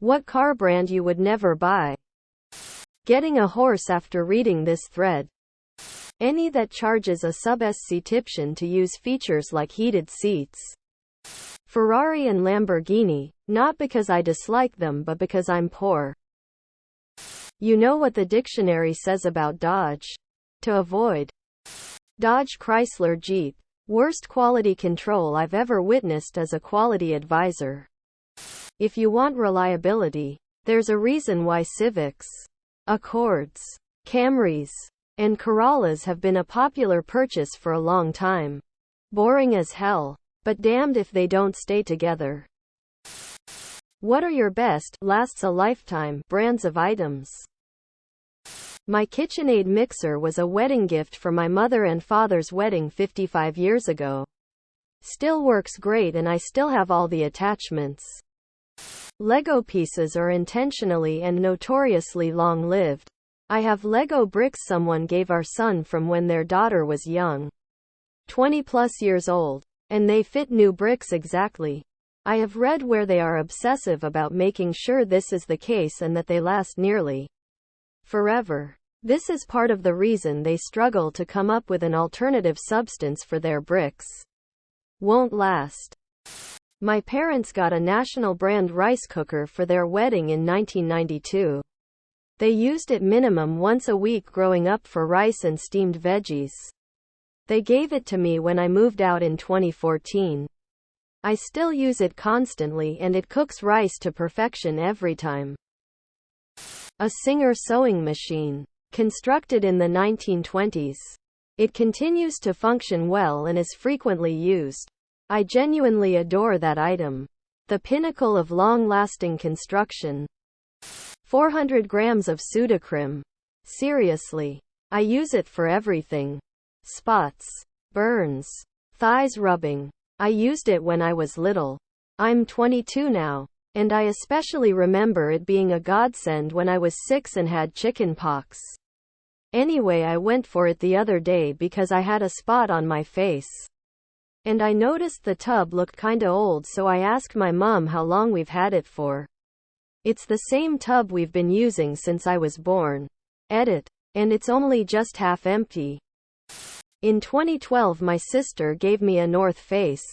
What car brand you would never buy? Getting a horse after reading this thread. Any that charges a subscription to use features like heated seats. Ferrari and Lamborghini, not because I dislike them but because I'm poor. You know what the dictionary says about Dodge? To avoid. Dodge Chrysler Jeep. Worst quality control I've ever witnessed as a quality advisor. If you want reliability, there's a reason why Civics, Accords, Camrys, and Corollas have been a popular purchase for a long time. Boring as hell, but damned if they don't stay together. What are your best, lasts a lifetime, brands of items? My KitchenAid mixer was a wedding gift for my mother and father's wedding 55 years ago. Still works great and I still have all the attachments. Lego pieces are intentionally and notoriously long-lived. I have Lego bricks someone gave our son from when their daughter was young. 20 plus years old. And they fit new bricks exactly. I have read where they are obsessive about making sure this is the case and that they last nearly forever. This is part of the reason they struggle to come up with an alternative substance for their bricks. Won't last. My parents got a national brand rice cooker for their wedding in 1992. They used it minimum once a week growing up for rice and steamed veggies. They gave it to me when I moved out in 2014. I still use it constantly and it cooks rice to perfection every time. A Singer sewing machine. Constructed in the 1920s. It continues to function well and is frequently used. I genuinely adore that item. The pinnacle of long-lasting construction. 400 grams of Sudocrem. Seriously. I use it for everything. Spots. Burns. Thighs rubbing. I used it when I was little. I'm 22 now. And I especially remember it being a godsend when I was 6 and had chicken pox. Anyway, I went for it the other day because I had a spot on my face. And I noticed the tub looked kinda old, so I asked my mom how long we've had it for. It's the same tub we've been using since I was born. Edit. And it's only just half empty. In 2012 my sister gave me a North Face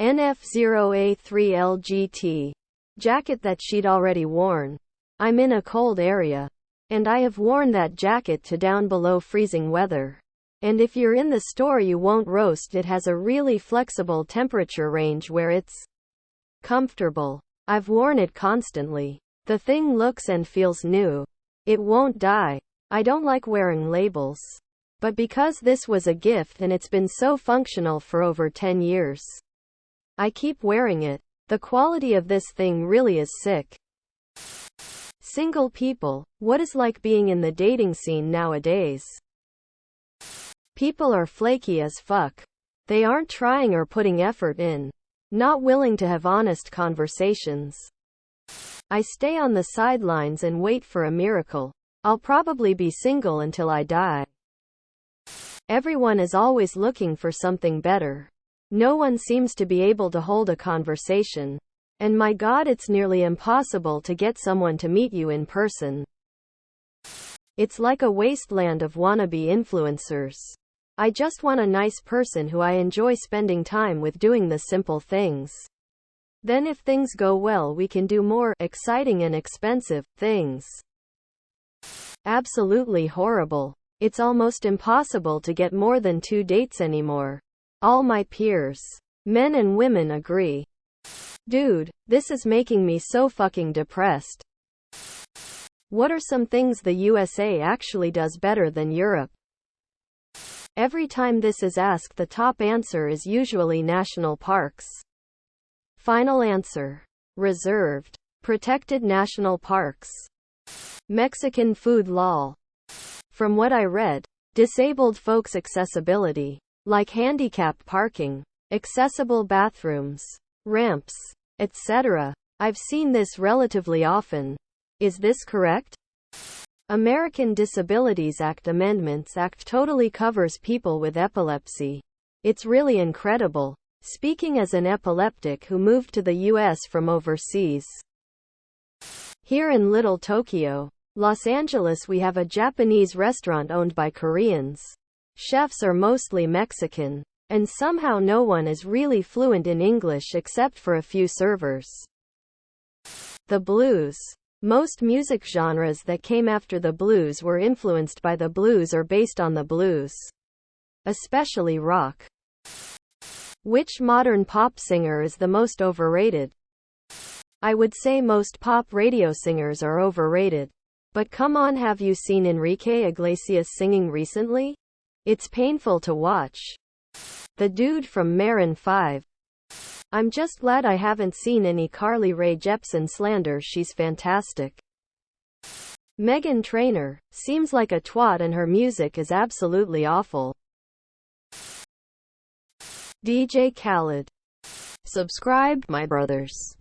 NF0A3LGT jacket that she'd already worn. I'm in a cold area. And I have worn that jacket to down below freezing weather. And if you're in the store you won't roast. It has a really flexible temperature range where it's comfortable. I've worn it constantly. The thing looks and feels new. It won't die. I don't like wearing labels. But because this was a gift and it's been so functional for over 10 years, I keep wearing it. The quality of this thing really is sick. Single people, what is like being in the dating scene nowadays? People are flaky as fuck. They aren't trying or putting effort in. Not willing to have honest conversations. I stay on the sidelines and wait for a miracle. I'll probably be single until I die. Everyone is always looking for something better. No one seems to be able to hold a conversation. And my God, it's nearly impossible to get someone to meet you in person. It's like a wasteland of wannabe influencers. I just want a nice person who I enjoy spending time with doing the simple things. Then if things go well we can do more exciting and expensive things. Absolutely horrible. It's almost impossible to get more than 2 dates anymore. All my peers, men and women, agree. Dude, this is making me so fucking depressed. What are some things the USA actually does better than Europe? Every time this is asked, the top answer is usually national parks. Final answer. Reserved. Protected national parks. Mexican food lol. From what I read, disabled folks' accessibility, like handicapped parking, accessible bathrooms, ramps, etc. I've seen this relatively often. Is this correct? American Disabilities Act Amendments Act totally covers people with epilepsy. It's really incredible. Speaking as an epileptic who moved to the US from overseas. Here in Little Tokyo, Los Angeles, we have a Japanese restaurant owned by Koreans. Chefs are mostly Mexican. And somehow no one is really fluent in English except for a few servers. The blues. Most music genres that came after the blues were influenced by the blues or based on the blues. Especially rock. Which modern pop singer is the most overrated? I would say most pop radio singers are overrated. But come on, have you seen Enrique Iglesias singing recently? It's painful to watch. The dude from Maroon 5. I'm just glad I haven't seen any Carly Rae Jepsen slander. She's fantastic. Meghan Trainor seems like a twat and her music is absolutely awful. DJ Khaled. Subscribe, my brothers.